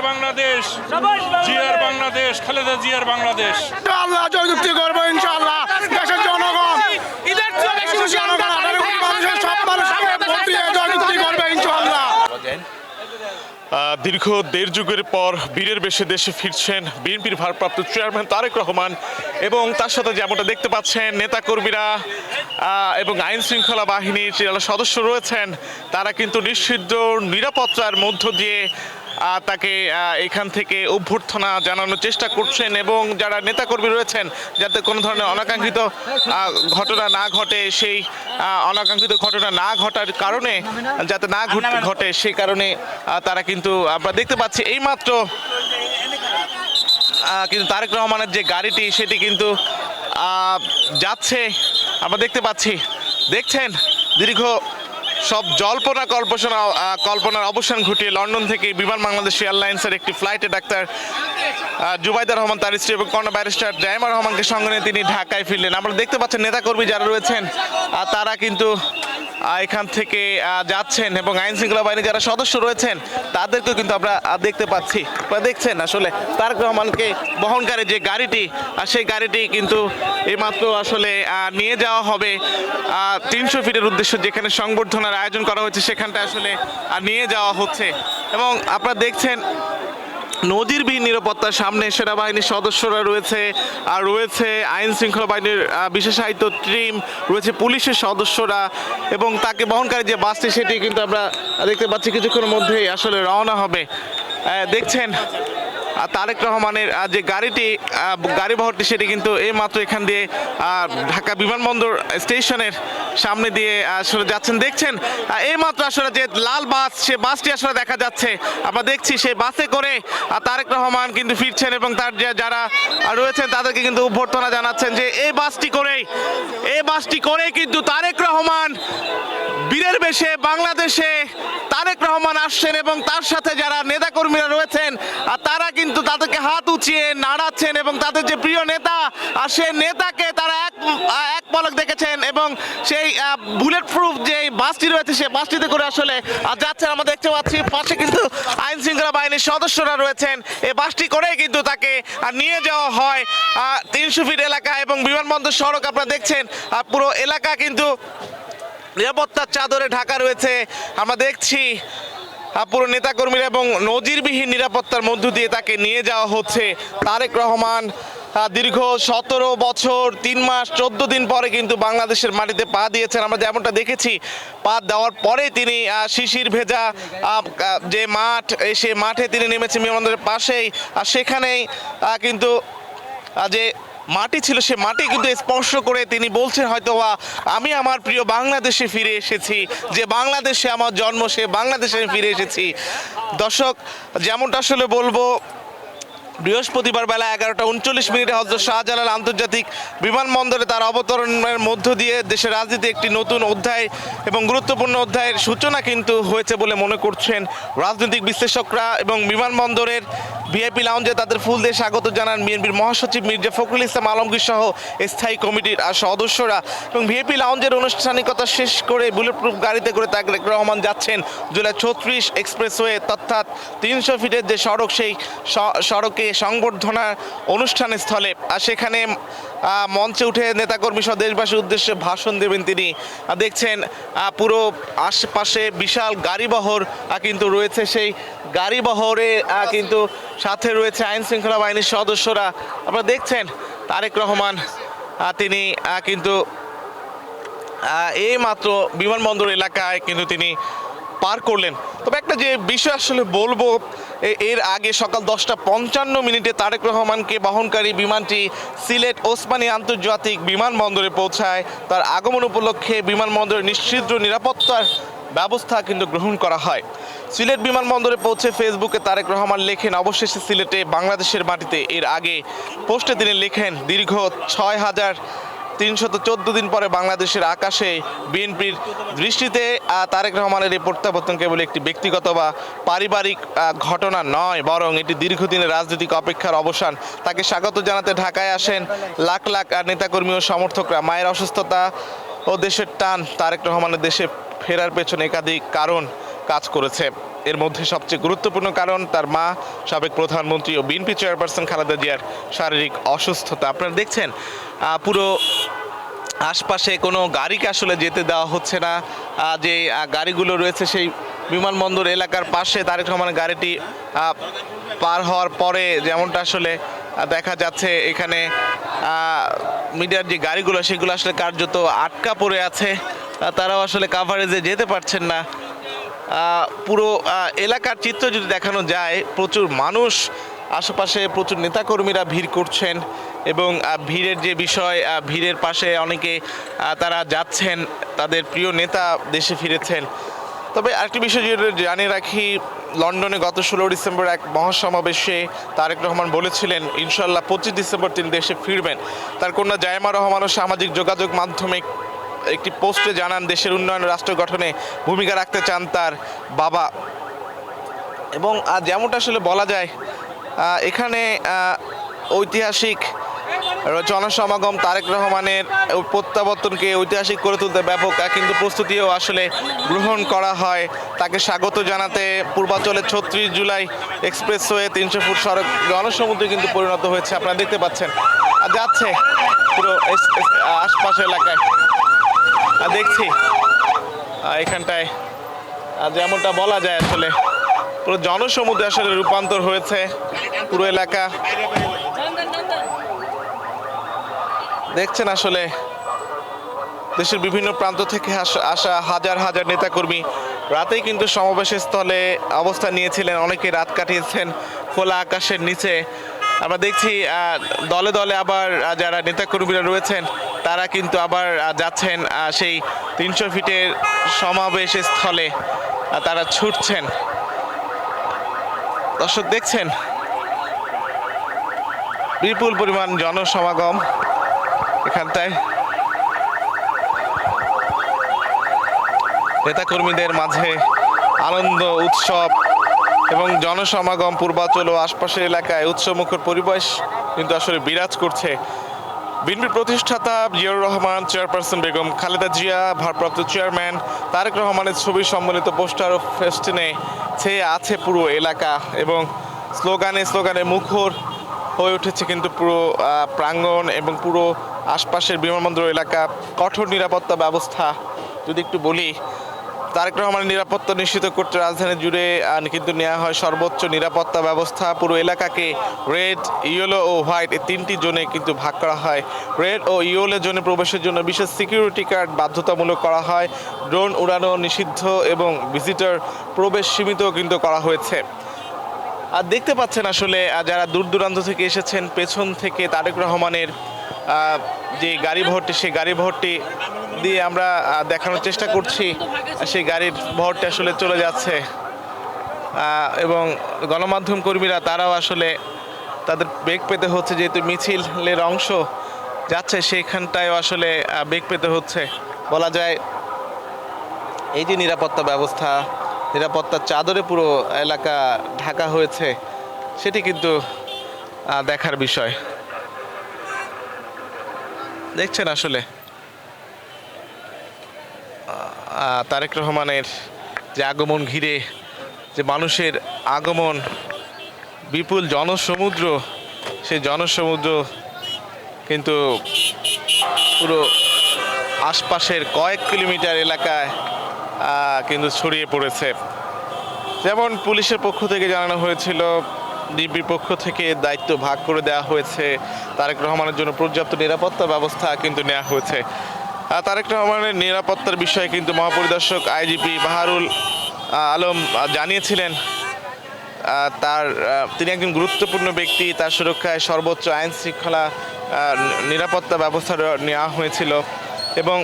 বাংলাদেশ, জিয়ার বাংলাদেশ, খালেদা জিয়ার বাংলাদেশ। আল্লাহ জয়যুক্তি করবো ইনশাআল্লাহ। দেশের জনগণ জনগণ 18 কোটি মানুষের সব মানুষকে ভোট দিয়ে জয়যুক্তি করবে ইনশাআল্লাহ। দীর্ঘ দেড় যুগের পর বীরের বেশে দেশে ফিরছেন বিএনপির ভারপ্রাপ্ত চেয়ারম্যান তারেক রহমান এবং তার সাথে যেমনটা দেখতে পাচ্ছেন নেতাকর্মীরা এবং আইন শৃঙ্খলা বাহিনীর যারা সদস্য রয়েছেন তারা কিন্তু নিষিদ্ধ নিরাপত্তার মধ্য দিয়ে তাকে এখান থেকে অভ্যর্থনা জানানোর চেষ্টা করছেন এবং যারা নেতাকর্মী রয়েছেন যাতে কোনো ধরনের অনাকাঙ্ক্ষিত ঘটনা না ঘটে, সেই অনাকাঙ্ক্ষিত ঘটনা না ঘটার কারণে যাতে না ঘটে সেই কারণে তারা কিন্তু আমরা দেখতে পাচ্ছি এইমাত্র কিন্তু তারেক রহমানের যে গাড়িটি সেটি কিন্তু যাচ্ছে আমরা দেখতে পাচ্ছি। দেখছেন দীর্ঘ সব কল্পনার অবসান ঘটিয়ে লন্ডন থেকে বিমান বাংলাদেশ এয়ারলাইন্সের একটি ফ্লাইটে ডাক্তার জুবাইদা রহমান তার স্ত্রী এবং কর্ণা ব্যারিস্টার জাইমা রহমানকে সঙ্গে নিয়ে তিনি ঢাকায় ফিরলেন। আমরা দেখতে পাচ্ছেন নেতাকর্মী যারা রয়েছেন তারা কিন্তু এখান থেকে যাচ্ছেন এবং আইন শৃঙ্খলা বাহিনী যারা সদস্য রয়েছেন তাদেরকেও কিন্তু আমরা দেখতে পাচ্ছি। আপনারা দেখছেন আসলে তারেক রহমানকে বহনকারী যে গাড়িটি সেই গাড়িটি কিন্তু এইমাত্র আসলে নিয়ে যাওয়া হবে 300 ফিটের উদ্দেশ্যে যেখানে সংবর্ধনার আয়োজন করা হয়েছে সেখানটা আসলে নিয়ে যাওয়া হচ্ছে এবং আপনারা দেখছেন নজিরবিহীন নিরাপত্তার সামনে সেনাবাহিনীর সদস্যরা রয়েছে আর রয়েছে আইন শৃঙ্খলা বাহিনীর বিশেষায়িত টিম রয়েছে, পুলিশের সদস্যরা এবং তাকে বহনকারী যে বাসটি সেটি কিন্তু আমরা দেখতে পাচ্ছি কিছুক্ষণের মধ্যেই আসলে রওনা হবে। দেখছেন তারেক রহমানের যে গাড়িবহরটি সেটি কিন্তু এইমাত্র এখান দিয়ে ঢাকা বিমানবন্দর স্টেশনের সামনে দিয়ে আসলে যাচ্ছেন। দেখছেন এইমাত্র আসলে যে লাল বাস সে বাসটি আসলে দেখা যাচ্ছে, আমরা দেখছি সেই বাসে করে তারেক রহমান কিন্তু ফিরছেন এবং তার যারা রয়েছেন তাদেরকে কিন্তু অভ্যর্থনা জানাচ্ছেন যে এই বাসটি করে কিন্তু তারেক রহমান বীরের বেশে বাংলাদেশে তারেক রহমান আসছেন এবং তার সাথে যারা নেতাকর্মীরা রয়েছেন তারা কিন্তু তাদেরকে হাত উঁচিয়ে নাড়াচ্ছেন এবং তাদের যে প্রিয় নেতা সে নেতাকে তারা এক পলক দেখেছেন এবং সেই বুলেট প্রুফ যে বাসটি রয়েছে সেই বাসটিতে করে আসলে যাচ্ছেন। আমরা দেখতে পাচ্ছি পাশে কিন্তু আইন শৃঙ্খলা বাহিনীর সদস্যরা রয়েছেন, এই বাসটি করেই কিন্তু তাকে নিয়ে যাওয়া হয় 300 ফিট এলাকা এবং বিমানবন্দর সড়ক আপনারা দেখছেন পুরো এলাকা কিন্তু নিরাপত্তার চাদরে ঢাকা রয়েছে। আমরা দেখছি পুরো নেতাকর্মীরা এবং নজিরবিহীন নিরাপত্তার মধ্য দিয়ে তাকে নিয়ে যাওয়া হচ্ছে। তারেক রহমান দীর্ঘ 17 বছর 3 মাস 14 দিন পরে কিন্তু বাংলাদেশের মাটিতে পা দিয়েছেন। আমরা যেমনটা দেখেছি পা দেওয়ার পরে তিনি শিশির ভেজা যে মাঠ সে মাঠে তিনি নেমেছেন বিমানবন্দরের পাশেই আর সেখানেই কিন্তু যে মাটি ছিল সে মাটি কিন্তু স্পর্শ করে তিনি বলছেন হয়তোবা আমি আমার প্রিয় বাংলাদেশে ফিরে এসেছি, যে বাংলাদেশে আমার জন্ম সে বাংলাদেশে ফিরে এসেছি। দর্শক যেমনটা আসলে বলবো বৃহস্পতিবার বেলা 11:39 হযরত শাহজালাল আন্তর্জাতিক বিমানবন্দরে তার অবতরণের মধ্য দিয়ে দেশের রাজনীতি একটি নতুন অধ্যায় এবং গুরুত্বপূর্ণ অধ্যায়ের সূচনা কিন্তু হয়েছে বলে মনে করছেন রাজনৈতিক বিশ্লেষকরা এবং বিমানবন্দরের ভিআইপি লাউঞ্জে তাদের ফুল দিয়ে স্বাগত জানান বিএনপির মহাসচিব মির্জা ফখরুল ইসলাম আলমগীর সহ স্থায়ী কমিটির সদস্যরা এবং ভিআইপি লাউঞ্জের আনুষ্ঠানিকতা শেষ করে বুলেট প্রুফ গাড়িতে করে তারেক রহমান যাচ্ছেন জুলাই 36 এক্সপ্রেসওয়ে অর্থাৎ 300 ফিটের যে সড়ক সেই সড়কে সংবর্ধনা অনুষ্ঠান স্থলে আর সেখানে মঞ্চে উঠে নেতাকর্মী সহ দেশবাসীর উদ্দেশ্যে ভাষণ দেবেন তিনি। দেখছেন পুরো আশেপাশে বিশাল গাড়িবহর কিন্তু রয়েছে, সেই গাড়িবহরে কিন্তু সাথে রয়েছে আইন শৃঙ্খলা বাহিনীর সদস্যরা। আপনারা দেখছেন তারেক রহমান তিনি কিন্তু এই মাত্র বিমানবন্দর এলাকায় কিন্তু তিনি পার করলেন। তবে একটা যে বিষয় আসলে বলবো, এর আগে সকাল 10:55 তারেক রহমানকে বহনকারী বিমানটি সিলেট ওসমানী আন্তর্জাতিক বিমানবন্দরে পৌঁছায়। তার আগমন উপলক্ষে বিমানবন্দরে নিশ্চিদ্র নিরাপত্তার ব্যবস্থা কিন্তু গ্রহণ করা হয়। সিলেট বিমানবন্দরে পৌঁছে ফেসবুকে তারেক রহমান লেখেন অবশেষে সিলেটে বাংলাদেশের মাটিতে। এর আগে পোস্টে তিনি লেখেন দীর্ঘ 6314 দিন পরে বাংলাদেশের আকাশে বিএনপির দৃষ্টিতে তারেক রহমানের এই প্রত্যাবর্তন কেবল একটি ব্যক্তিগত বা পারিবারিক ঘটনা নয়, বরং এটি দীর্ঘদিনের রাজনৈতিক অপেক্ষার অবসান। তাকে স্বাগত জানাতে ঢাকায় আসেন লাখ লাখ নেতাকর্মী ও সমর্থকরা। মায়ের অসুস্থতা ও দেশের টান, তারেক রহমানের দেশে ফেরার পেছনে একাধিক কারণ কাজ করেছে। এর মধ্যে সবচেয়ে গুরুত্বপূর্ণ কারণ তার মা সাবেক প্রধানমন্ত্রী ও বিএনপি চেয়ারপারসন খালেদা জিয়ার শারীরিক অসুস্থতা। আপনারা দেখছেন পুরো আশপাশে কোনো গাড়িকে আসলে যেতে দেওয়া হচ্ছে না। যে গাড়িগুলো রয়েছে সেই বিমানবন্দর এলাকার পাশে তারেক রহমানের গাড়িটি পার হওয়ার পরে যেমনটা আসলে দেখা যাচ্ছে এখানে মিডিয়ার যে গাড়িগুলো সেগুলো আসলে কার্যত আটকা পড়ে আছে, তারাও আসলে কাভারেজে যেতে পারছেন না। পুরো এলাকার চিত্র যদি দেখানো যায়, প্রচুর মানুষ, আশেপাশে প্রচুর নেতাকর্মীরা ভিড় করছেন এবং ভিড়ের যে বিষয়, ভিড়ের পাশে অনেকে তারা যাচ্ছেন, তাদের প্রিয় নেতা দেশে ফিরেছেন। তবে আরেকটি বিষয় যেটা জানিয়ে রাখি, লন্ডনে গত 16 ডিসেম্বর এক মহাসমাবেশে তারেক রহমান বলেছিলেন ইনশাল্লাহ 25 ডিসেম্বর তিনি দেশে ফিরবেন। তার কন্যা জায়মা রহমানও সামাজিক যোগাযোগ মাধ্যমে একটি পোস্টে জানান দেশের উন্নয়ন রাষ্ট্র গঠনে ভূমিকা রাখতে চান তার বাবা। এবং যেমনটা আসলে বলা যায়, এখানে ঐতিহাসিক জনসমাগম, তারেক রহমানের প্রত্যাবর্তনকে ঐতিহাসিক করে তুলতে ব্যাপক কিন্তু প্রস্তুতিও আসলে গ্রহণ করা হয়। তাকে স্বাগত জানাতে পূর্বাঞ্চলের 36 জুলাই এক্সপ্রেসওয়ে 300 ফুট সড়ক জনসমুদ্রে কিন্তু পরিণত হয়েছে। আপনারা দেখতে পাচ্ছেন যাচ্ছে পুরো আশপাশ এলাকায়। দেখছি এখানটায় যেমনটা বলা যায় আসলে পুরো জনসমুদ্রে আসলে রূপান্তর হয়েছে পুরো এলাকা। দেখছেন আসলে দেশের বিভিন্ন প্রান্ত থেকে আসা হাজার হাজার নেতাকর্মী রাতেই কিন্তু সমাবেশের স্থলে অবস্থান নিয়েছিলেন, অনেকে রাত কাটিয়েছেন খোলা আকাশের নিচে। আমরা দেখছি দলে দলে আবার যারা নেতাকর্মীরা রয়েছেন তারা কিন্তু আবার যাচ্ছেন সেই 300 ফিটের সমাবেশের স্থলে, তারা ছুটছেন। দর্শক দেখছেন বিপুল পরিমাণ জনসমাগম এখানটায়। নেতাকর্মীদের মাঝে আনন্দ উৎসব এবং জনসমাগম পূর্বাঞ্চল ও আশপাশের এলাকায় উৎসবমুখর পরিবেশ কিন্তু আসলে বিরাজ করছে। বিএনপি প্রতিষ্ঠাতা জিয়াউর রহমান, চেয়ারপারসন বেগম খালেদা জিয়া, ভারপ্রাপ্ত চেয়ারম্যান তারেক রহমানের ছবি সম্বলিত পোস্টার ও ফেস্টিনে ছেয়ে আছে পুরো এলাকা এবং স্লোগানে স্লোগানে মুখর হয়ে উঠেছে কিন্তু পুরো প্রাঙ্গণ এবং পুরো আশপাশের বিমানবন্দর এলাকা। কঠোর নিরাপত্তা ব্যবস্থা যদি একটু বলি, তারেক রহমানের নিরাপত্তা নিশ্চিত করতে রাজধানী জুড়ে কিন্তু নেওয়া হয় সর্বোচ্চ নিরাপত্তা ব্যবস্থা। পুরো এলাকাকে রেড, ইয়েলো ও হোয়াইট এই 3টি জোনে কিন্তু ভাগ করা হয়। রেড ও ইয়েলো জোনে প্রবেশের জন্য বিশেষ সিকিউরিটি কার্ড বাধ্যতামূলক করা হয়। ড্রোন উড়ানো নিষিদ্ধ এবং ভিজিটর প্রবেশ সীমিত কিন্তু করা হয়েছে। আর দেখতে পাচ্ছেন আসলে যারা দূর দূরান্ত থেকে এসেছেন, পেছন থেকে তারেক রহমানের যে গাড়ি ভর্তি, সেই গাড়ি ভর্তি দিয়ে আমরা দেখানোর চেষ্টা করছি সেই গাড়ির ভরটি আসলে চলে যাচ্ছে এবং গণমাধ্যম কর্মীরা তারাও আসলে তাদের বেগ পেতে হচ্ছে, যেহেতু মিছিলের অংশ যাচ্ছে সেইখানটায়ও আসলে বেগ পেতে হচ্ছে। বলা যায় এই যে নিরাপত্তা ব্যবস্থা, নিরাপত্তার চাদরে পুরো এলাকা ঢাকা হয়েছে, সেটি কিন্তু দেখার বিষয়। দেখছেন আসলে তারেক রহমানের যে আগমন ঘিরে যে মানুষের আগমন, বিপুল জনসমুদ্র, সেই জনসমুদ্র কিন্তু পুরো আশপাশের কয়েক কিলোমিটার এলাকায় কিন্তু ছড়িয়ে পড়েছে। যেমন পুলিশের পক্ষ থেকে জানানো হয়েছিল, ডিবির পক্ষ থেকে দায়িত্ব ভাগ করে দেওয়া হয়েছে, তারেক রহমানের জন্য পর্যাপ্ত নিরাপত্তা ব্যবস্থা কিন্তু নেওয়া হয়েছে। তারেক রহমানের নিরাপত্তার বিষয়ে কিন্তু মহাপরিদর্শক আইজিপি বাহারুল আলম জানিয়েছিলেন তিনি একজন গুরুত্বপূর্ণ ব্যক্তি, তার সুরক্ষায় সর্বোচ্চ আইন শৃঙ্খলা নিরাপত্তা ব্যবস্থা নেওয়া হয়েছিল এবং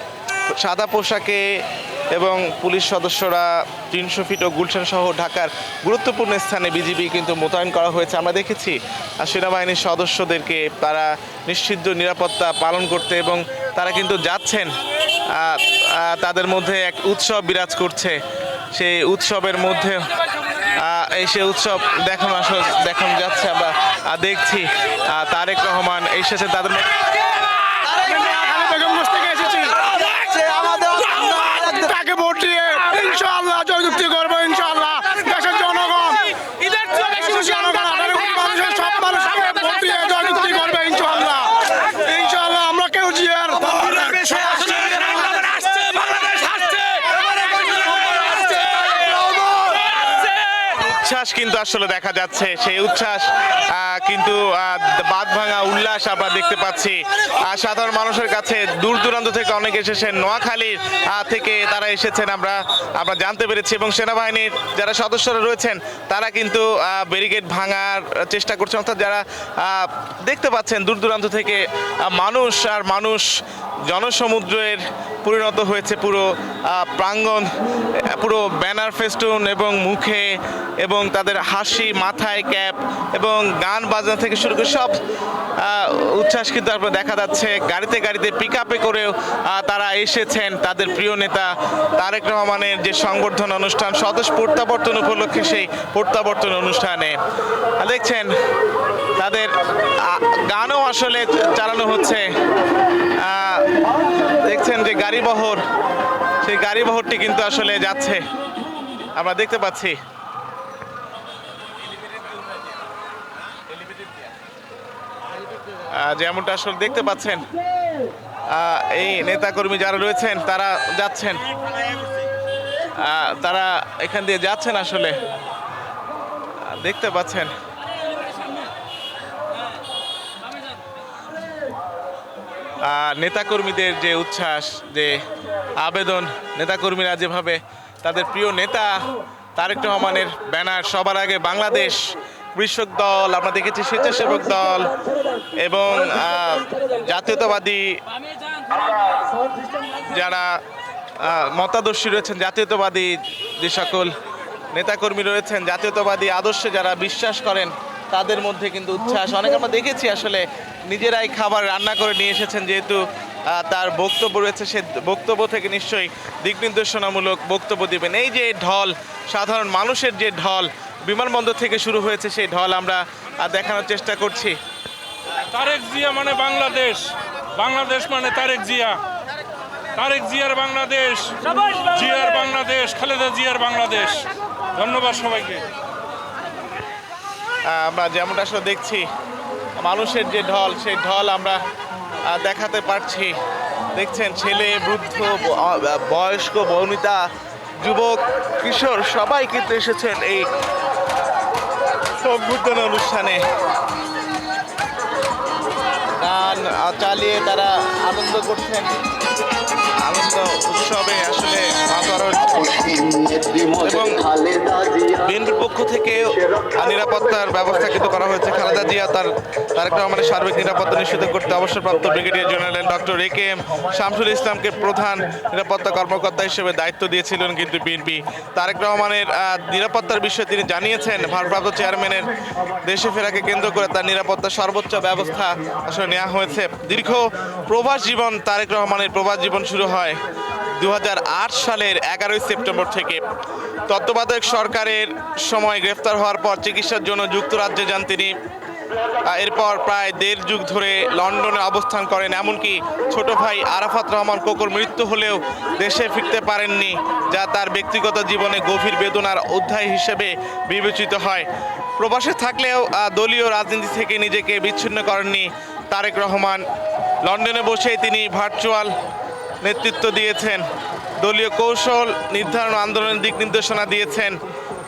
সাদা পোশাকে এবং পুলিশ সদস্যরা 300 ফিট ও গুলশান সহ ঢাকার গুরুত্বপূর্ণ স্থানে বিজিবি কিন্তু মোতায়েন করা হয়েছে। আমরা দেখেছি সেনাবাহিনীর সদস্যদেরকে তারা নিশ্চিত নিরাপত্তা পালন করতে এবং তারা কিন্তু যাচ্ছেন, তাদের মধ্যে এক উৎসব বিরাজ করছে। সেই উৎসবের মধ্যে সে উৎসব দেখানো যাচ্ছে। আমরা দেখছি তারেক রহমান এসেছে তাদের তাকে ভোট দিয়ে ইনশাআল্লাহ জয়যুক্তি করবো। ইনশাআল্লাহ দেশের আসলে দেখা যাচ্ছে, সেই উচ্ছ্বাস কিন্তু বাঁধ ভাঙা উল্লাস আমরা দেখতে পাচ্ছি। সাধারণ মানুষের কাছে দূর দূরান্ত থেকে অনেকে এসেছেন, নোয়াখালীর থেকে তারা এসেছেন আমরা জানতে পেরেছি, এবং সেনাবাহিনীর যারা সদস্যরা রয়েছেন তারা কিন্তু ব্যারিকেড ভাঙার চেষ্টা করছেন। অর্থাৎ যারা দেখতে পাচ্ছেন দূর দূরান্ত থেকে মানুষ আর মানুষ জনসমুদ্রের পরিণত হয়েছে পুরো প্রাঙ্গণ, পুরো ব্যানার ফেস্টুন এবং মুখে এবং তাদের হাসি, মাথায় ক্যাপ এবং গান বাজনা থেকে শুরু করে সব উচ্ছ্বাস কিন্তু আপনার দেখা যাচ্ছে। গাড়িতে গাড়িতে পিক আপে করেও তারা এসেছেন তাদের প্রিয় নেতা তারেক রহমানের যে সংবর্ধনা অনুষ্ঠান, স্বদেশ প্রত্যাবর্তন উপলক্ষে সেই প্রত্যাবর্তন অনুষ্ঠানে দেখছেন তাদের গানও আসলে চালানো হচ্ছে। দেখছেন যে গাড়িবহর, সেই গাড়িবহরটি কিন্তু আসলে যাচ্ছে, আমরা দেখতে পাচ্ছি। যেমনটা আসলে দেখতে পাচ্ছেন এই নেতাকর্মী যারা রয়েছেন তারা যাচ্ছেন, তারা এখান দিয়ে যাচ্ছেন আসলে দেখতে পাচ্ছেন। নেতাকর্মীদের যে উচ্ছ্বাস, যে আবেদন, নেতাকর্মীরা যেভাবে তাদের প্রিয় নেতা তারেক রহমানের ব্যানার, সবার আগে বাংলাদেশ কৃষক দল, আমরা দেখেছি স্বেচ্ছাসেবক দল এবং জাতীয়তাবাদী যারা মতাদর্শী রয়েছেন, জাতীয়তাবাদী যে সকল নেতাকর্মী রয়েছেন, জাতীয়তাবাদী আদর্শে যারা বিশ্বাস করেন তাদের মধ্যে কিন্তু উচ্ছ্বাস। অনেকে আমরা দেখেছি আসলে নিজেরাই খাবার রান্না করে নিয়ে এসেছেন, যেহেতু তার বক্তব্য রয়েছে, সে বক্তব্য থেকে নিশ্চয়ই দিক নির্দেশনামূলক বক্তব্য দিবেন। এই যে ঢল, সাধারণ মানুষের যে ঢল বিমানবন্দর থেকে শুরু হয়েছে, সেই ঢল আমরা দেখানোর চেষ্টা করছি। তারেক জিয়া মানে বাংলাদেশ, বাংলাদেশ মানে তারেক জিয়া, তারেক জিয়ার বাংলাদেশ, জিয়ার বাংলাদেশ, খালেদা জিয়ার বাংলাদেশ। ধন্যবাদ সবাইকে। আমরা যেমনটা আসলে দেখছি মানুষের যে ঢল, সেই ঢল আমরা দেখাতে পারছি। দেখছেন ছেলে, বৃদ্ধ, বয়স্ক, বনিতা, যুবক, কিশোর সবাই কিন্তু এসেছেন এই সংবর্ধনা অনুষ্ঠানে। গান চালিয়ে তারা আনন্দ করছেন, আনন্দ উৎসবে আসলে মাতারণ। এবং বিএনপির পক্ষ থেকে নিরাপত্তার ব্যবস্থা কিন্তু করা হয়েছে। খালেদা জিয়া তারেক রহমানের সার্বিক নিরাপত্তা নিশ্চিত করতে অবসরপ্রাপ্ত brigadier general doctor A K M. Shamsul ইসলামকে প্রধান নিরাপত্তা কর্মকর্তা হিসেবে দায়িত্ব দিয়েছিলেন কিন্তু বিএনপি। তারেক রহমানের নিরাপত্তার বিষয়ে তিনি জানিয়েছেন ভারপ্রাপ্ত চেয়ারম্যানের দেশে ফেরাকে কেন্দ্র করে তার নিরাপত্তা সর্বোচ্চ ব্যবস্থা আসলে নেওয়া হয়েছে। দীর্ঘ প্রবাস জীবন, তারেক রহমানের প্রবাস জীবন শুরু হয় 2008 সালের 11 সেপ্টেম্বর থেকে। তত্ত্বাবধায়ক সরকারের সময় গ্রেফতার হওয়ার পর চিকিৎসার জন্য যুক্তরাজ্যে যান তিনি। এরপর প্রায় 1.5 যুগ ধরে লন্ডনে অবস্থান করেন। এমনকি ছোট ভাই আরাফাত রহমান কোকোর মৃত্যু হলেও দেশে ফিরতে পারেননি, যা তার ব্যক্তিগত জীবনে গভীর বেদনার অধ্যায় হিসেবে বিবেচিত হয়। প্রবাসে থাকলেও দলীয় রাজনীতি থেকে নিজেকে বিচ্ছিন্ন করেননি তারেক রহমান। লন্ডনে বসেই তিনি ভার্চুয়াল নেতৃত্ব দিয়েছেন, দলীয় কৌশল নির্ধারণ, আন্দোলনের দিক নির্দেশনা দিয়েছেন।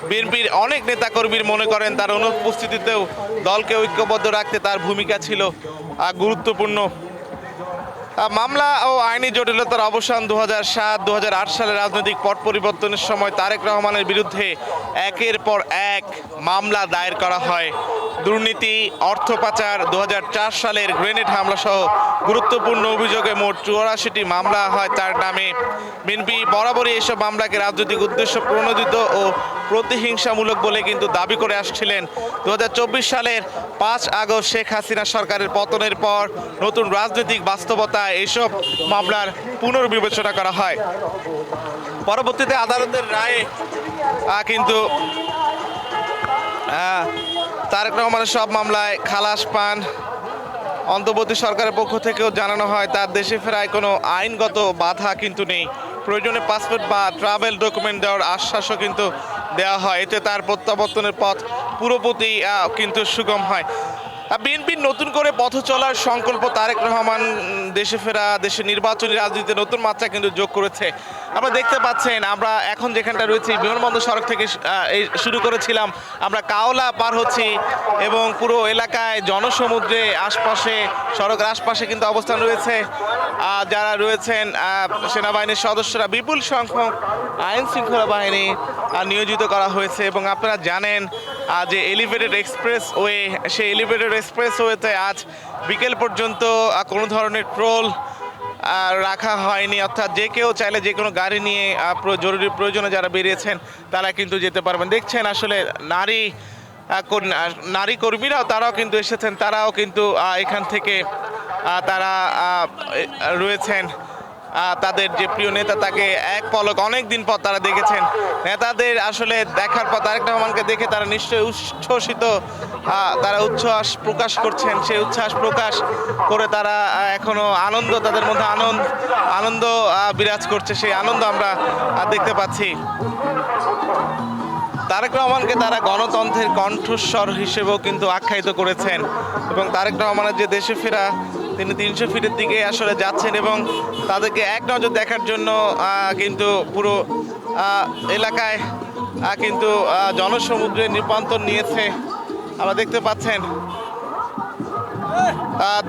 বিএনপির অনেক নেতাকর্মীর মনে করেন তার অনুপস্থিতিতেও দলকে ঐক্যবদ্ধ রাখতে তার ভূমিকা ছিল গুরুত্বপূর্ণ। মামলা ও আইনি জটিলতার অবসান 2007-2008 সালে রাজনৈতিক পট পরিবর্তনের সময় তারেক রহমানের বিরুদ্ধে একের পর এক মামলা দায়ের করা হয়। দুর্নীতি, অর্থ পাচার, 2004 সালের গ্রেনেড হামলা সহ গুরুত্বপূর্ণ অভিযোগে মোট 84টি মামলা হয় তার নামে। বিএনপি বরাবরই এসব মামলাকে রাজনৈতিক উদ্দেশ্য প্রণোদিত ও প্রতিহিংসামূলক বলে কিন্তু দাবি করে আসছিলেন। 2024 সালের 5 আগস্ট শেখ হাসিনা সরকারের পতনের পর নতুন রাজনৈতিক বাস্তবতায় এইসব মামলার পুনর্বিবেচনা করা হয়। পরবর্তীতে আদালতের রায়ে কিন্তু তারেক রহমানের সব মামলায় খালাস পান। অন্তর্বর্তী সরকারের পক্ষ থেকেও জানানো হয় তার দেশে ফেরায় কোনো আইনগত বাধা কিন্তু নেই। প্রয়োজনে পাসপোর্ট বা ট্রাভেল ডকুমেন্ট দেওয়ার আশ্বাসও কিন্তু দেওয়া হয়। এতে তার প্রত্যাবর্তনের পথ পুরোপুরি কিন্তু সুগম হয়। বিএনপির নতুন করে পথ চলার সংকল্প তারেক রহমান দেশে ফেরা, দেশে নির্বাচনী রাজনীতিতে নতুন মাত্রা কিন্তু যোগ করেছে। আপনারা দেখতে পাচ্ছেন আমরা এখন যেখানটা রয়েছি বিমানবন্দর সড়ক থেকে এই শুরু করেছিলাম, আমরা কাওলা পার হচ্ছি এবং পুরো এলাকায় জনসমুদ্রে আশপাশে সড়কের আশপাশে কিন্তু অবস্থান রয়েছে যারা রয়েছেন সেনাবাহিনীর সদস্যরা, বিপুল সংখ্যক আইন শৃঙ্খলা বাহিনী নিয়োজিত করা হয়েছে। এবং আপনারা জানেন যে এলিভেটেড এক্সপ্রেস ওয়ে, সেই এলিভেটেড এক্সপ্রেস ওয়েতে আজ বিকেল পর্যন্ত কোনো ধরনের ট্রোল রাখা হয়নি, অর্থাৎ যে কেউ চাইলে যে কোনো গাড়ি নিয়ে জরুরি প্রয়োজনে যারা বেরিয়েছেন তারা কিন্তু যেতে পারবেন। দেখছেন আসলে নারী কর্মীরাও তারাও কিন্তু এসেছেন, তারাও কিন্তু এখান থেকে তারা রয়েছেন তাদের যে প্রিয় নেতা তাকে এক পলক অনেক দিন পর তারা দেখেছেন। নেতাদের আসলে দেখার পর তারেক রহমানকে দেখে তারা নিশ্চয়ই উচ্ছ্বসিত, তারা উচ্ছ্বাস প্রকাশ করছেন। সেই উচ্ছ্বাস প্রকাশ করে তারা এখনো আনন্দ, তাদের মধ্যে আনন্দ বিরাজ করছে, সেই আনন্দ আমরা দেখতে পাচ্ছি। তারেক রহমানকে তারা গণতন্ত্রের কণ্ঠস্বর হিসেবেও কিন্তু আখ্যায়িত করেছেন এবং তারেক রহমানের যে দেশে ফেরা, তিনি 300 ফিটের দিকে আসলে যাচ্ছেন এবং তাদেরকে এক নজর দেখার জন্য কিন্তু পুরো এলাকায় কিন্তু জনসমুদ্রে রূপান্তর নিয়েছে। আমরা দেখতে পাচ্ছেন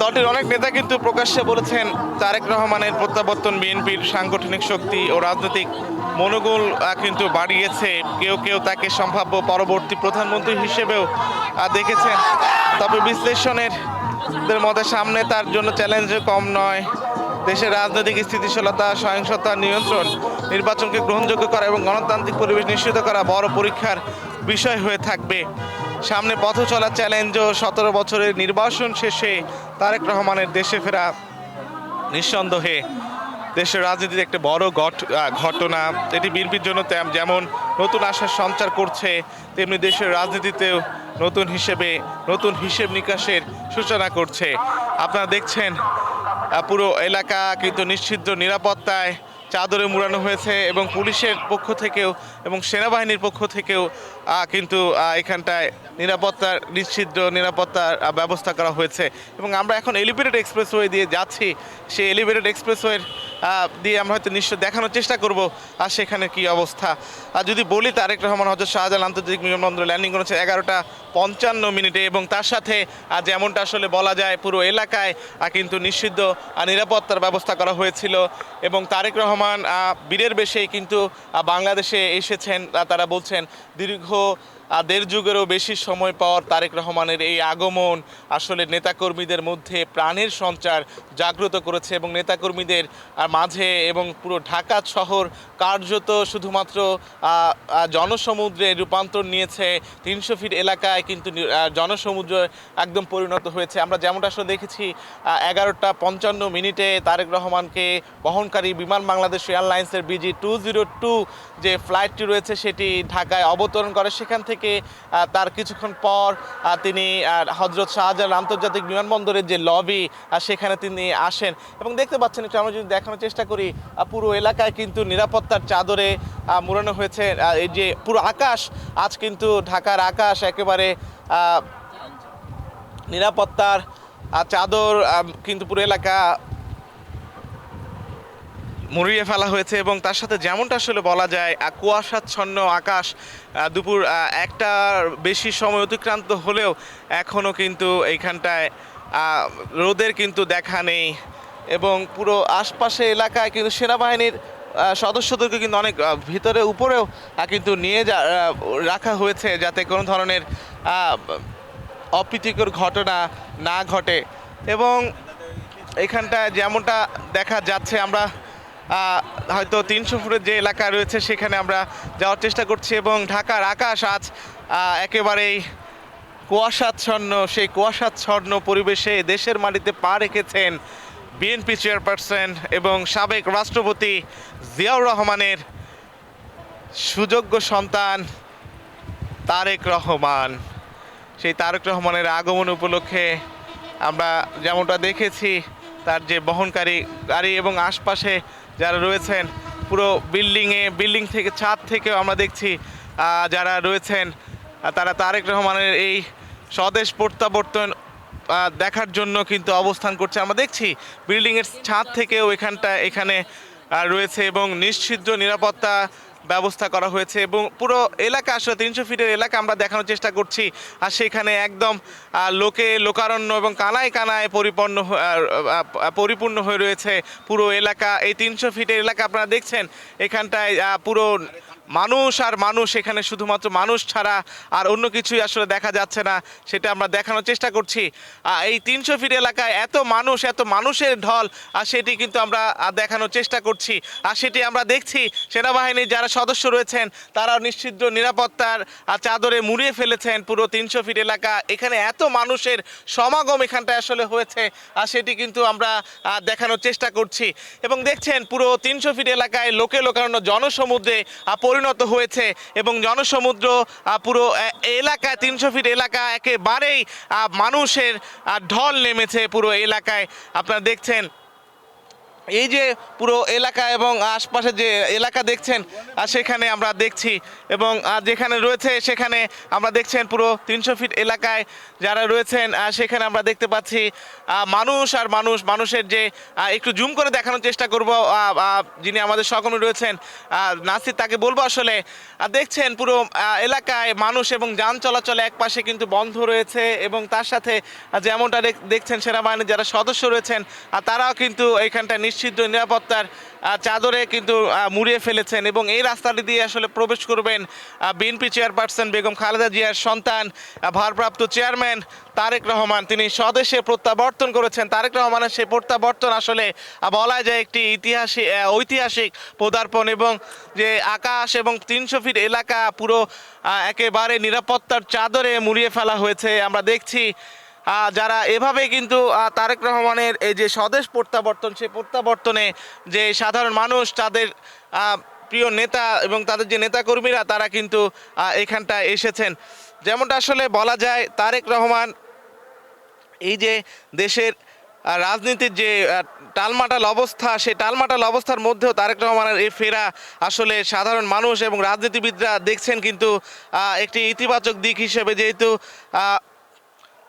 দলটির অনেক নেতা কিন্তু প্রকাশ্যে বলেছেন তারেক রহমানের প্রত্যাবর্তন বিএনপির সাংগঠনিক শক্তি ও রাজনৈতিক মনোবল কিন্তু বাড়িয়েছে। কেউ কেউ তাকে সম্ভাব্য পরবর্তী প্রধানমন্ত্রী হিসেবেও দেখেছেন। তবে বিশ্লেষণের মধ্যে সামনে তার জন্য চ্যালেঞ্জও কম নয়। দেশের রাজনৈতিক স্থিতিশীলতা, সহিংসতা নিয়ন্ত্রণ, নির্বাচনকে গ্রহণযোগ্য করা এবং গণতান্ত্রিক পরিবেশ নিশ্চিত করা বড় পরীক্ষার বিষয় হয়ে থাকবে। সামনে পথ চলা চ্যালেঞ্জ ও 17 বছরের নির্বাসন শেষে তারেক রহমানের দেশে ফেরা নিঃসন্দেহে দেশের রাজনীতির একটা বড় ঘটনা। এটি বিএনপির জন্য যেমন নতুন আশার সঞ্চার করছে, তেমনি দেশের রাজনীতিতেও নতুন হিসেব নিকাশের সূচনা করছে। আপনারা দেখছেন পুরো এলাকা কিন্তু নিশ্চিদ্র নিরাপত্তায় চাদরে মুড়ানো হয়েছে এবং পুলিশের পক্ষ থেকেও এবং সেনাবাহিনীর পক্ষ থেকেও কিন্তু এখানটায় নিরাপত্তার ব্যবস্থা করা হয়েছে। এবং আমরা এখন এলিভেটেড এক্সপ্রেসওয়ে দিয়ে যাচ্ছি, সেই এলিভেটেড এক্সপ্রেসওয়ের দিয়ে আমরা হয়তো নিশ্চয় দেখানোর চেষ্টা করব আর সেখানে কি অবস্থা। আর যদি বলি, তারেক রহমান হযরত শাহজালাল আন্তর্জাতিক বিমানবন্দরে ল্যান্ডিং করেছে 11:55 এবং তার সাথে যেমনটা আসলে বলা যায় পুরো এলাকায় কিন্তু নিষিদ্ধ নিরাপত্তার ব্যবস্থা করা হয়েছিল এবং তারেক রহমান বীরের বেশেই কিন্তু বাংলাদেশে এসেছেন। তারা বলছেন দীর্ঘ 1.5 যুগেরও বেশি সময় পর তারেক রহমানের এই আগমন আসলে নেতাকর্মীদের মধ্যে প্রাণের সঞ্চার জাগ্রত করেছে এবং নেতাকর্মীদের মাঝে এবং পুরো ঢাকা শহর কার্যত শুধুমাত্র জনসমুদ্রে রূপান্তর নিয়েছে। 300 ফিট এলাকায় কিন্তু জনসমুদ্র একদম পরিণত হয়েছে। আমরা যেমনটা আসলে দেখেছি 11:55 তারেক রহমানকে বহনকারী বিমান বাংলাদেশ এয়ারলাইন্সের BG202 যে ফ্লাইটটি রয়েছে সেটি ঢাকায় অবতরণ করে। সেখান থেকে তার কিছুক্ষণ পর তিনি হযরত শাহজালাল আন্তর্জাতিক বিমানবন্দরের যে লবি সেখানে তিনি আসেন এবং দেখতে পাচ্ছেন, একটু আমরা যদি দেখানোর চেষ্টা করি, পুরো এলাকায় কিন্তু নিরাপত্তার চাদরে মুড়ানো হয়েছে। এই যে পুরো আকাশ, আজ কিন্তু ঢাকার আকাশ একেবারে নিরাপত্তার চাদর কিন্তু পুরো এলাকা মুড়িয়ে ফেলা হয়েছে এবং তার সাথে যেমনটা আসলে বলা যায় কুয়াশাচ্ছন্ন আকাশ। দুপুর 1টার বেশি সময় অতিক্রান্ত হলেও এখনও কিন্তু এইখানটায় রোদের কিন্তু দেখা নেই এবং পুরো আশপাশে এলাকায় কিন্তু সেনাবাহিনীর সদস্যদেরকে কিন্তু অনেক ভিতরে উপরেও কিন্তু নিয়ে রাখা হয়েছে যাতে কোনো ধরনের অপ্রীতিকর ঘটনা না ঘটে। এবং এখানটায় যেমনটা দেখা যাচ্ছে, আমরা হয়তো 300 ফুটের যে এলাকা রয়েছে সেখানে আমরা যাওয়ার চেষ্টা করছি এবং ঢাকার আকাশ আজ একেবারেই কুয়াশাচ্ছন্ন। সেই কুয়াশাচ্ছন্ন পরিবেশে দেশের মাটিতে পা রেখেছেন বিএনপি চেয়ারপারসন এবং সাবেক রাষ্ট্রপতি জিয়াউর রহমানের সুযোগ্য সন্তান তারেক রহমান। সেই তারেক রহমানের আগমন উপলক্ষে আমরা যেমনটা দেখেছি তার যে বহনকারী গাড়ি এবং আশপাশে যারা রয়েছেন পুরো বিল্ডিং থেকে ছাদ থেকেও আমরা দেখছি যারা রয়েছেন তারা তারেক রহমানের এই স্বদেশ প্রত্যাবর্তন দেখার জন্য কিন্তু অবস্থান করছে। আমরা দেখছি বিল্ডিংয়ের ছাদ থেকেও এখানে রয়েছে এবং নিশ্চিদ্র নিরাপত্তা ব্যবস্থা করা হয়েছে এবং পুরো এলাকা আসলে 300 ফিটের এলাকা আমরা দেখানোর চেষ্টা করছি। আর সেখানে একদম লোকারণ্য এবং কানায় কানায় পরিপূর্ণ হয়ে রয়েছে পুরো এলাকা। এই 300 ফিটের এলাকা আপনারা দেখছেন, এখানটায় পুরো মানুষ আর মানুষ, এখানে শুধুমাত্র মানুষ ছাড়া আর অন্য কিছুই আসলে দেখা যাচ্ছে না, সেটা আমরা দেখানোর চেষ্টা করছি। এই 300 ফিট এলাকায় এত মানুষের ঢল, আর সেটি কিন্তু আমরা দেখানোর চেষ্টা করছি। আর সেটি আমরা দেখছি সেনাবাহিনীর যারা সদস্য রয়েছেন তারাও নিশ্চিদ্র নিরাপত্তার চাদরে মুড়িয়ে ফেলেছেন পুরো 300 ফিট এলাকা। এখানে এত মানুষের সমাগম এখানটায় আসলে হয়েছে, আর সেটি কিন্তু আমরা দেখানোর চেষ্টা করছি। এবং দেখছেন পুরো 300 ফিট এলাকায় লোকারণ্য জনসমুদ্রে পরিণত হয়েছে এবং জনসমুদ্র পুরো এলাকায় 300 ফিট এলাকা একেবারেই মানুষের ঢল নেমেছে পুরো এলাকায়। আপনারা দেখছেন এই যে পুরো এলাকা এবং আশপাশে যে এলাকা দেখছেন সেখানে আমরা দেখছি এবং যেখানে রয়েছে সেখানে আমরা দেখছেন পুরো 300 ফিট এলাকায় যারা রয়েছেন সেখানে আমরা দেখতে পাচ্ছি মানুষের যে একটু জুম করে দেখানোর চেষ্টা করব, যিনি আমাদের সহকর্মী রয়েছেন নাসির, তাকে বলবো আসলে দেখছেন পুরো এলাকায় মানুষ এবং যান চলাচল একপাশে কিন্তু বন্ধ রয়েছে এবং তার সাথে যেমনটা দেখছেন সেনাবাহিনীর যারা সদস্য রয়েছেন তারাও কিন্তু এইখানটা নিশ্চিত নিরাপত্তার চাদরে কিন্তু মুড়িয়ে ফেলেছেন এবং এই রাস্তাটি দিয়ে আসলে প্রবেশ করবেন বিএনপি চেয়ারপারসন বেগম খালেদা জিয়ার সন্তান ভারপ্রাপ্ত চেয়ারম্যান তারেক রহমান। তিনি স্বদেশে প্রত্যাবর্তন করেছেন। তারেক রহমানের সেই প্রত্যাবর্তন আসলে বলা যায় একটি ঐতিহাসিক পদার্পণ এবং যে আকাশ এবং 300 ফিট এলাকা পুরো একেবারে নিরাপত্তার চাদরে মুড়িয়ে ফেলা হয়েছে। আমরা দেখছি যারা এভাবে কিন্তু তারেক রহমানের এই যে স্বদেশ প্রত্যাবর্তন, সেই প্রত্যাবর্তনে যে সাধারণ মানুষ তাদের প্রিয় নেতা এবং তাদের যে নেতাকর্মীরা তারা কিন্তু এখানটায় এসেছেন। যেমনটা আসলে বলা যায় তারেক রহমান এই যে দেশের রাজনীতির যে টালমাটাল অবস্থা, সেই টালমাটাল অবস্থার মধ্যেও তারেক রহমানের এই ফেরা আসলে সাধারণ মানুষ এবং রাজনীতিবিদরা দেখছেন কিন্তু একটি ইতিবাচক দিক হিসেবে। যেহেতু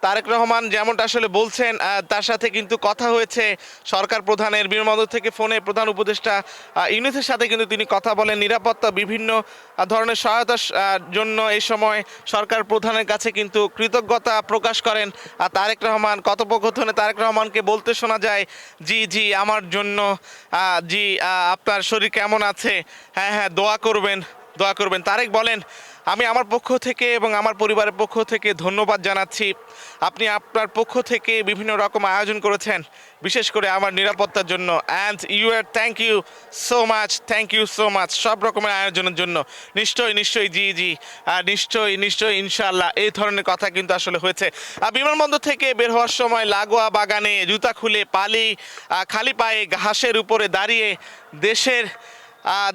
তারেক রহমান যেমনটা আসলে বলছেন তার সাথে কিন্তু কথা হয়েছে সরকার প্রধানের, বিমানবন্দর থেকে ফোনে প্রধান উপদেষ্টা ইউনূসের সাথে কিন্তু তিনি কথা বলেন নিরাপত্তা বিভিন্ন ধরনের সহায়তার জন্য। এই সময় সরকার প্রধানের কাছে কিন্তু কৃতজ্ঞতা প্রকাশ করেন তারেক রহমান। কথোপকথনে তারেক রহমানকে বলতে শোনা যায়, জি আমার জন্য, জি আপনার শরীর কেমন আছে, হ্যাঁ দোয়া করবেন। তারেক বলেন, আমি আমার পক্ষ থেকে এবং আমার পরিবারের পক্ষ থেকে ধন্যবাদ জানাচ্ছি। আপনি আপনার পক্ষ থেকে বিভিন্ন রকম আয়োজন করেছেন, বিশেষ করে আমার নিরাপত্তার জন্য। And thank you so much সব রকমের আয়োজনের জন্য। নিশ্চয়ই জি নিশ্চয়ই ইনশাআল্লাহ, এই ধরনের কথা কিন্তু আসলে হয়েছে। বিমানবন্দর থেকে বের হওয়ার সময় লাগোয়া বাগানে জুতা খুলে খালি পায়ে ঘাসের উপরে দাঁড়িয়ে দেশের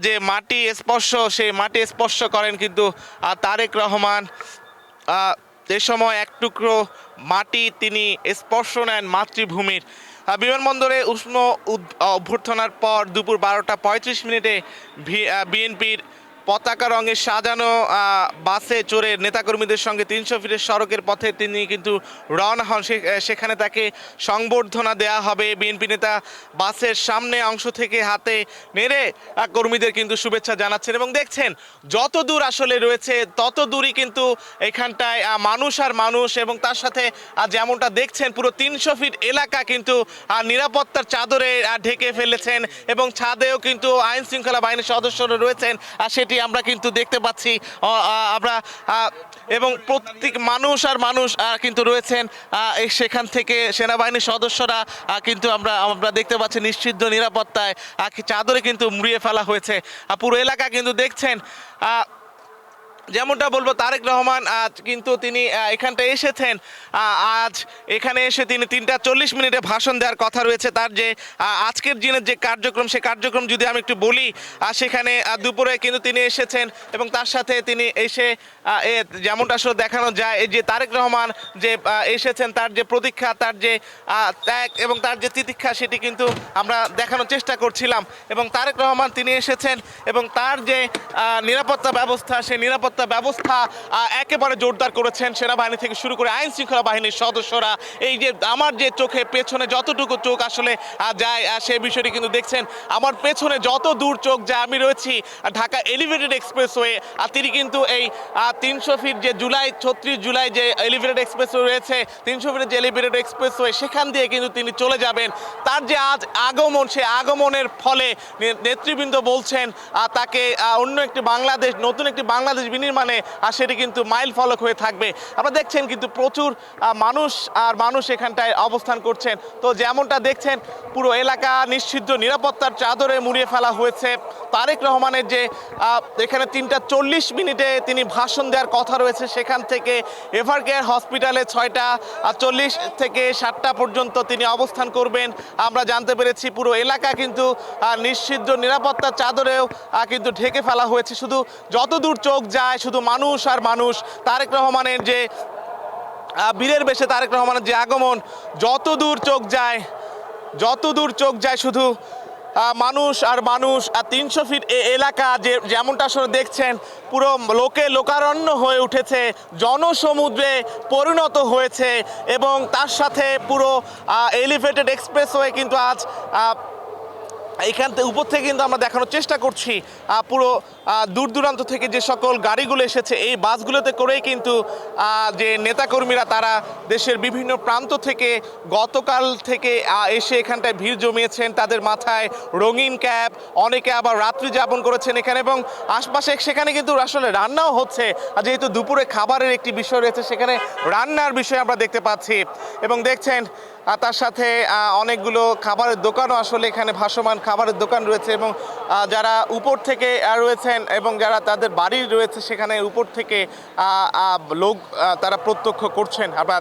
যে মাটি স্পর্শ করেন কিন্তু তারেক রহমান। এ সময় এক টুকরো মাটি তিনি স্পর্শ নেন মাতৃভূমির। বিমানবন্দরে উষ্ণ অভ্যর্থনার পর দুপুর 12টা 35 মিনিটে বিএনপির পতাকা রঙে সাজানো বাসে চড়ে নেতাকর্মীদের সঙ্গে 300 ফিটের সড়কের পথে তিনি কিন্তু রওনা হন। সেখানে তাকে সংবর্ধনা দেওয়া হবে। বিএনপি নেতা বাসের সামনে অংশ থেকে হাতে নেড়ে কর্মীদের কিন্তু শুভেচ্ছা জানাচ্ছেন এবং দেখছেন যত দূর আসলে রয়েছে তত দূরই কিন্তু এখানটায় মানুষ আর মানুষ এবং তার সাথে যেমনটা দেখছেন পুরো 300 ফিট এলাকা কিন্তু নিরাপত্তার চাদরে ঢেকে ফেলেছেন এবং ছাদেও কিন্তু আইন শৃঙ্খলা বাহিনীর সদস্যরা রয়েছেন, আর সেটি আমরা কিন্তু দেখতে পাচ্ছি। আমরা এবং প্রত্যেক মানুষ কিন্তু রয়েছেন সেখান থেকে সেনাবাহিনীর সদস্যরা কিন্তু আমরা দেখতে পাচ্ছি নিশ্চিদ্র নিরাপত্তায় চাদরে কিন্তু মুড়িয়ে ফেলা হয়েছে পুরো এলাকা। কিন্তু দেখছেন যেমনটা বলবো তারেক রহমান কিন্তু তিনি এখানটা এসেছেন। আজ এখানে এসে তিনি 3টা 40 মিনিটে ভাষণ দেওয়ার কথা রয়েছে। তার যে আজকের দিনের যে কার্যক্রম, সেই কার্যক্রম যদি আমি একটু বলি, সেখানে দুপুরে কিন্তু তিনি এসেছেন এবং তার সাথে তিনি এসে যেমনটা আসলে দেখানো যায় এই যে তারেক রহমান যে এসেছেন, তার যে প্রতীক্ষা, তার যে ত্যাগ এবং তার যে তিতিক্ষা, সেটি কিন্তু আমরা দেখানোর চেষ্টা করছিলাম। এবং তারেক রহমান তিনি এসেছেন এবং তার যে নিরাপত্তা ব্যবস্থা, সেই নিরাপত্তা নিরাপত্তা ব্যবস্থা একেবারে জোরদার করেছেন সেনাবাহিনী থেকে শুরু করে আইন শৃঙ্খলা বাহিনীর সদস্যরা। এই যে আমার যে চোখে পেছনে যতটুকু চোখ আসলে যায় সেই বিষয়টি কিন্তু দেখছেন আমার পেছনে যত দূর চোখ যায় আমি রয়েছি ঢাকা এলিভেটেড এক্সপ্রেসওয়ে। আর তিনি কিন্তু এই 300 ফিট যে 36 জুলাই যে এলিভেটেড এক্সপ্রেসওয়ে রয়েছে 300 ফিটের যে এলিভেটেড এক্সপ্রেসওয়ে সেখান দিয়ে কিন্তু তিনি চলে যাবেন। তার যে আজ আগমন সেই আগমনের ফলে নেতৃবৃন্দ বলছেন তাকে অন্য একটি বাংলাদেশ নতুন একটি বাংলাদেশ বিনির্মাণে সেটি কিন্তু মাইল ফলক হয়ে থাকবে। আপনারা দেখছেন কিন্তু প্রচুর মানুষ এখানটায় অবস্থান করছেন। তো যেমনটা দেখছেন পুরো এলাকা নিষিদ্ধ নিরাপত্তার চাদরে মুড়িয়ে ফেলা হয়েছে। তারেক রহমানের যে এখানে 3:40 মিনিটে তিনি ভাষণ দেওয়ার কথা রয়েছে সেখান থেকে এভারকেয়ার হসপিটালে 6:40 থেকে 7টা পর্যন্ত তিনি অবস্থান করবেন আমরা জানতে পেরেছি। পুরো এলাকা কিন্তু নিষিদ্ধ নিরাপত্তার চাদরেও কিন্তু ঢেকে ফেলা হয়েছে। শুধু যতদূর চোখ যায় শুধু মানুষ আর মানুষ। তারেক রহমানের যে বীরের বেশে তারেক রহমানের যে আগমন যতদূর চোখ যায় শুধু মানুষ আর মানুষ। আর 300 ফিট এলাকা যেমনটা আসলে দেখছেন পুরো লোকারণ্য হয়ে উঠেছে, জনসমুদ্রে পরিণত হয়েছে এবং তার সাথে পুরো এলিভেটেড এক্সপ্রেসওয়ে কিন্তু আজ এখান থেকে উপর থেকে কিন্তু আমরা দেখানোর চেষ্টা করছি পুরো দূর দূরান্ত থেকে যে সকল গাড়িগুলো এসেছে এই বাসগুলোতে করেই কিন্তু যে নেতাকর্মীরা তারা দেশের বিভিন্ন প্রান্ত থেকে গতকাল থেকে এসে এখানটায় ভিড় জমিয়েছেন। তাদের মাথায় রঙিন ক্যাপ, অনেকে আবার রাত্রি যাপন করেছেন এখানে এবং আশপাশে সেখানে কিন্তু আসলে রান্নাও হচ্ছে। যেহেতু দুপুরে খাবারের একটি বিষয় রয়েছে সেখানে রান্নার বিষয় আমরা দেখতে পাচ্ছি এবং দেখছেন তার সাথে অনেকগুলো খাবারের দোকানও আসলে এখানে ভাসমান খাবারের দোকান রয়েছে এবং যারা উপর থেকে রয়েছেন এবং যারা তাদের বাড়ি রয়েছে সেখানে উপর থেকে লোক তারা প্রত্যক্ষ করছেন আমরা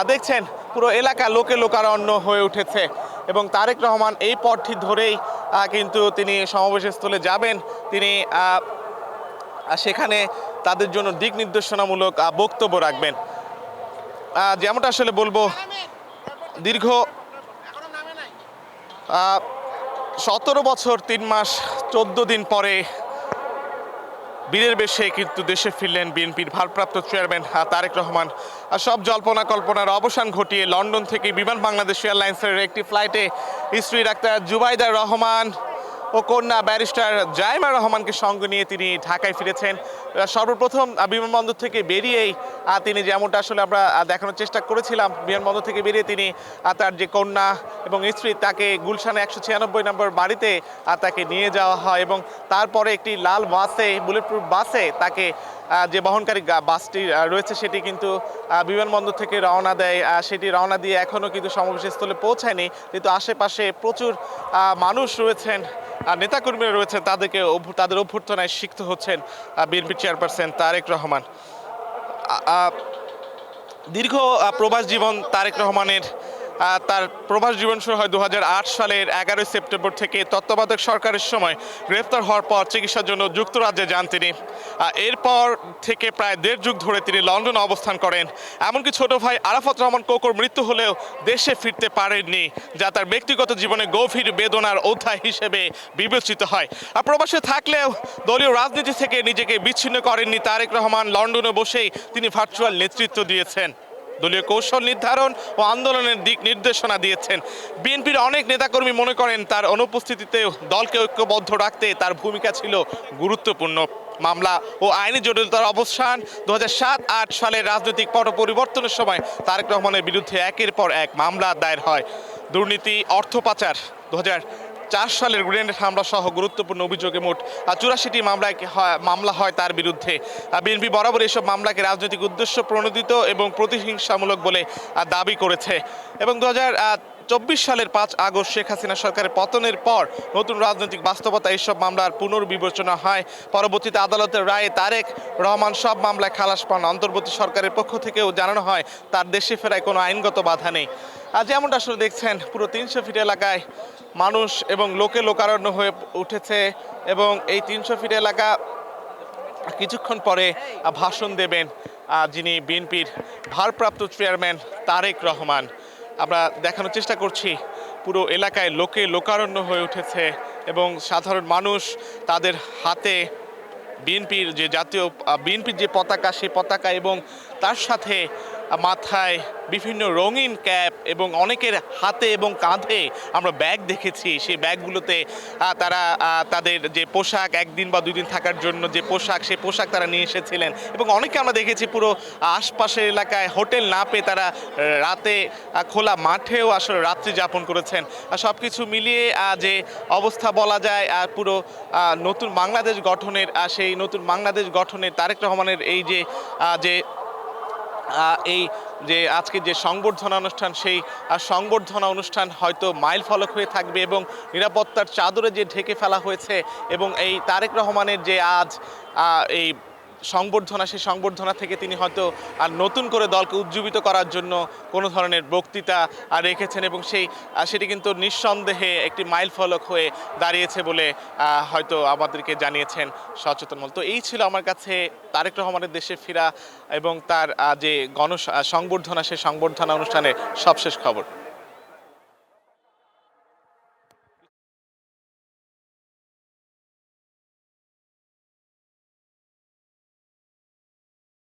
দেখছেন পুরো এলাকা লোকারণ্য হয়ে উঠেছে এবং তারেক রহমান এই পথটি ধরেই কিন্তু তিনি সমাবেশস্থলে যাবেন। তিনি সেখানে তাদের জন্য দিক নির্দেশনামূলক বক্তব্য রাখবেন। যেমনটা আসলে বলবো দীর্ঘ 17 বছর 3 মাস 14 দিন পরে বীরের বেশে কিন্তু দেশে ফিরলেন বিএনপির ভারপ্রাপ্ত চেয়ারম্যান তারেক রহমান। সব জল্পনা কল্পনার অবসান ঘটিয়ে লন্ডন থেকে বিমান বাংলাদেশ এয়ারলাইন্সের একটি ফ্লাইটে স্ত্রী ডাক্তার জুবাইদা রহমান ও কন্যা ব্যারিস্টার জাইমা রহমানকে সঙ্গে নিয়ে তিনি ঢাকায় ফিরেছেন। সর্বপ্রথম বিমানবন্দর থেকে বেরিয়েই তিনি যেমনটা আসলে আমরা দেখানোর চেষ্টা করেছিলাম বিমানবন্দর থেকে বেরিয়ে তিনি তার যে কন্যা এবং স্ত্রী তাকে গুলশানে 196 নম্বর বাড়িতে তাকে নিয়ে যাওয়া হয় এবং তারপরে একটি লাল বাসে বুলেটপ্রুফ বাসে তাকে যে বহনকারী বাসটি রয়েছে সেটি কিন্তু বিমানবন্দর থেকে রওনা দেয়। সেটি রওনা দিয়ে এখনও কিন্তু সমাবেশস্থলে পৌঁছায়নি, কিন্তু আশেপাশে প্রচুর মানুষ রয়েছেন, নেতাকর্মীরা রয়েছেন, তাদের অভ্যর্থনায় সিক্ত হচ্ছেন বিএনপি চেয়ারপারসন তারেক রহমান। দীর্ঘ প্রবাস জীবন তারেক রহমানের, তার প্রবাস জীবন শুরু হয় 2008 সালের 11 সেপ্টেম্বর থেকে। তত্ত্বাবধায়ক সরকারের সময় গ্রেফতার হওয়ার পর চিকিৎসার জন্য যুক্তরাজ্যে যান তিনি। এরপর থেকে প্রায় 1.5 যুগ ধরে তিনি লন্ডনে অবস্থান করেন। এমনকি ছোট ভাই আরাফাত রহমান কোকোর মৃত্যু হলেও দেশে ফিরতে পারেননি, যা তার ব্যক্তিগত জীবনে গভীর বেদনার অধ্যায় হিসেবে বিবেচিত হয়। প্রবাসে থাকলেও দলীয় রাজনীতি থেকে নিজেকে বিচ্ছিন্ন করেননি তারেক রহমান। লন্ডনে বসেই তিনি ভার্চুয়াল নেতৃত্ব দিয়েছেন, দলীয় কৌশল নির্ধারণ ও আন্দোলনের দিক নির্দেশনা দিয়েছেন। বিএনপির অনেক নেতাকর্মী মনে করেন তার অনুপস্থিতিতেও দলকে ঐক্যবদ্ধ রাখতে তার ভূমিকা ছিল গুরুত্বপূর্ণ। মামলা ও আইনি জটিলতার অবসান 2007-8 সালের রাজনৈতিক পট পরিবর্তনের সময় তারেক রহমানের বিরুদ্ধে একের পর এক মামলা দায়ের হয়। দুর্নীতি, অর্থ পাচার, 2004 সালের গ্রেনেড হামলা সহ গুরুত্বপূর্ণ অভিযোগে মোট 84টি মামলা হয় তার বিরুদ্ধে। বিএনপি বরাবর এসব মামলাকে রাজনৈতিক উদ্দেশ্য প্রণোদিত এবং প্রতিহিংসামূলক বলে দাবি করেছে এবং 2024 সালের 5 আগস্ট শেখ হাসিনা সরকারের পতনের পর নতুন রাজনৈতিক বাস্তবতা এইসব মামলার পুনর্বিবেচনা হয়। পরবর্তীতে আদালতের রায়ে তারেক রহমান সব মামলায় খালাস পান। অন্তর্বর্তী সরকারের পক্ষ থেকেও জানানো হয় তার দেশে ফেরায় কোনো আইনগত বাধা নেই। যেমনটা আসলে দেখছেন পুরো 300 ফিট এলাকায় মানুষ এবং লোকারণ্য হয়ে উঠেছে এবং এই 300 ফিট এলাকা কিছুক্ষণ পরে ভাষণ দেবেন যিনি বিএনপির ভারপ্রাপ্ত চেয়ারম্যান তারেক রহমান। আমরা দেখানোর চেষ্টা করছি পুরো এলাকায় লোকারণ্য হয়ে উঠেছে এবং সাধারণ মানুষ তাদের হাতে বিএনপির যে জাতীয় বিএনপির যে পতাকা, সেই পতাকা এবং তার সাথে মাথায় বিভিন্ন রঙিন ক্যাপ এবং অনেকের হাতে এবং কাঁধে আমরা ব্যাগ দেখেছি। সেই ব্যাগগুলোতে তারা তাদের যে পোশাক, একদিন বা 2 দিন থাকার জন্য যে পোশাক, সেই পোশাক তারা নিয়ে এসেছিলেন এবং অনেকে আমরা দেখেছি পুরো আশপাশের এলাকায় হোটেল না পেয়ে তারা রাতে খোলা মাঠেও আসলে রাত্রি যাপন করেছেন। সব কিছু মিলিয়ে যে অবস্থা বলা যায় পুরো নতুন বাংলাদেশ গঠনের সেই নতুন বাংলাদেশ গঠনের তারেক রহমানের এই যে এই যে আজকে যে সংবর্ধনা অনুষ্ঠান, সেই সংবর্ধনা অনুষ্ঠান হয়তো মাইল ফলক হয়ে থাকবে এবং নিরাপত্তার চাদরে যে ঢেকে ফেলা হয়েছে এবং এই তারেক রহমানের যে আজ এই সংবর্ধনা, সেই সংবর্ধনা থেকে তিনি হয়তো নতুন করে দলকে উজ্জীবিত করার জন্য কোনো ধরনের বক্তৃতা রেখেছেন এবং সেটি কিন্তু নিঃসন্দেহে একটি মাইল ফলক হয়ে দাঁড়িয়েছে বলে হয়তো আমাদেরকে জানিয়েছেন সচেতন মহল। তো এই ছিল আমার কাছে তারেক রহমানের দেশে ফেরা এবং তার যে সংবর্ধনা, সেই সংবর্ধনা অনুষ্ঠানের সবশেষ খবর।